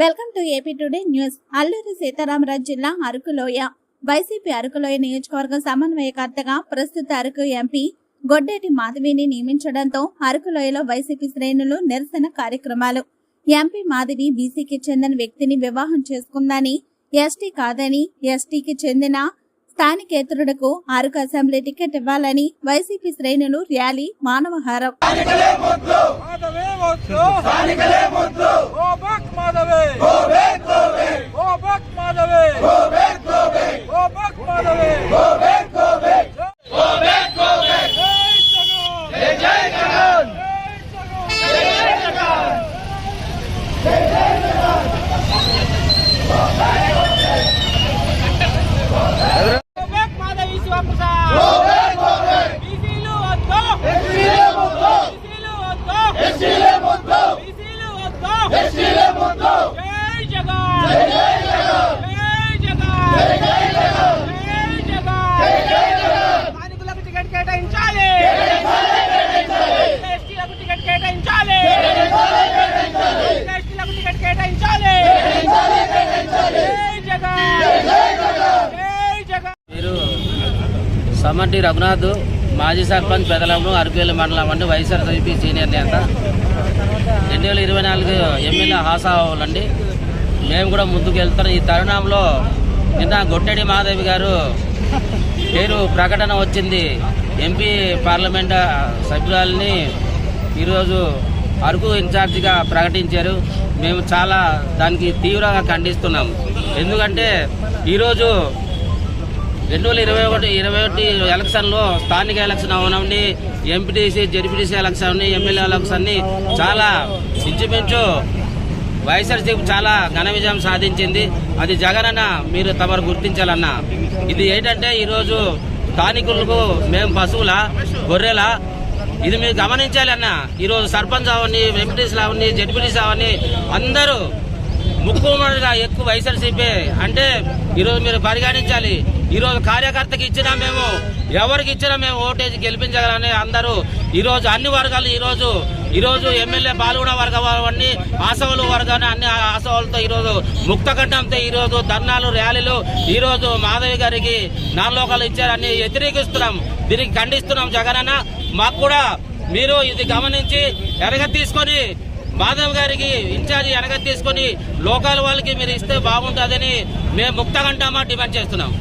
Welcome to AP today news. Alluri Sitaramaraju జిల్లా అరకులోయ YCP అరకులోయ నియోజకవర్గం సమన్వయకర్తగా ప్రస్తుత అరకు ఎంపీ గొడ్డేటి మాధవిని నియమించడంతో అరకులోయలో వైసీపీ శ్రేణులు నిరసన కార్యక్రమాలు. ఎంపీ మాధవి బీసీకి చెందిన వ్యక్తిని వివాహం చేసుకుందని, ఎస్టీ కాదని, ఎస్టీకి చెందిన స్థానికేతరుడుకు అరకు అసెంబ్లీ టికెట్ ఇవ్వాలని వైసీపీ శ్రేణులు ర్యాలీ, మానవహారం. సమటి రఘునాథ్, మాజీ సర్పంచ్ పెదలము, అరకువేలి మండలం అంటే వైఎస్ఆర్సీపీ సీనియర్ నేత. 2024 ఎమ్మెల్యే హాసావాలండి. మేము కూడా ముందుకు వెళ్తాం. ఈ తరుణంలో నిన్న గొడ్డేటి మాధవి గారు పేరు ప్రకటన వచ్చింది. ఎంపీ పార్లమెంట్ సభ్యురాలని ఈరోజు అరకు ఇన్ఛార్జిగా ప్రకటించారు. మేము చాలా దానికి తీవ్రంగా ఖండిస్తున్నాం. ఎందుకంటే ఈరోజు 2021 ఎలక్షన్లో స్థానిక ఎలక్షన్ అవనండి, ఎంపీటీసీ, జెడ్పీటీసీ ఎలక్షన్ అన్ని, ఎమ్మెల్యే ఎలక్షన్ అన్ని చాలా ఇంచుమించు వైఎస్ఆర్సీపీ చాలా ఘన విజయం సాధించింది. అది జగనన్న మీరు తమరు గుర్తించాలన్నా. ఇది ఏంటంటే ఈరోజు స్థానికులకు మేము పశువుల, గొర్రెల, ఇది మీరు గమనించాలి అన్న. ఈరోజు సర్పంచ్ అవన్నీ, ఎంపీటీసీలు అవన్నీ, జెడ్పీటీసీ అవన్నీ అందరూ ముక్కుమడిగా ఎక్కువ వైఎస్ఆర్సీపీ అంటే ఈరోజు మీరు పరిగణించాలి. ఈరోజు కార్యకర్తకి ఇచ్చినా మేము, ఎవరికి ఇచ్చినా మేము ఓటేసి గెలిపించగలని అందరూ ఈరోజు అన్ని వర్గాలు ఈరోజు ఎమ్మెల్యే పాల్గొన వర్గాన్ని, ఆసవులు వర్గాన్ని అన్ని ఆసవులతో ఈరోజు ముక్తకంఠంతో ఈరోజు ధర్నాలు, ర్యాలీలు ఈరోజు మాధవి గారికి నాలులోకాలు ఇచ్చారని వ్యతిరేకిస్తున్నాం. దీనికి ఖండిస్తున్నాం. జగనన్న మాకు కూడా మీరు ఇది గమనించి ఎరగ తీసుకొని మాధవ్ గారికి ఇన్ఛార్జి వెనక తీసుకొని లోకల్ వాళ్ళకి మీరు ఇస్తే బాగుంటుందని మేము ముక్తకంఠమా డిమాండ్ చేస్తున్నాం.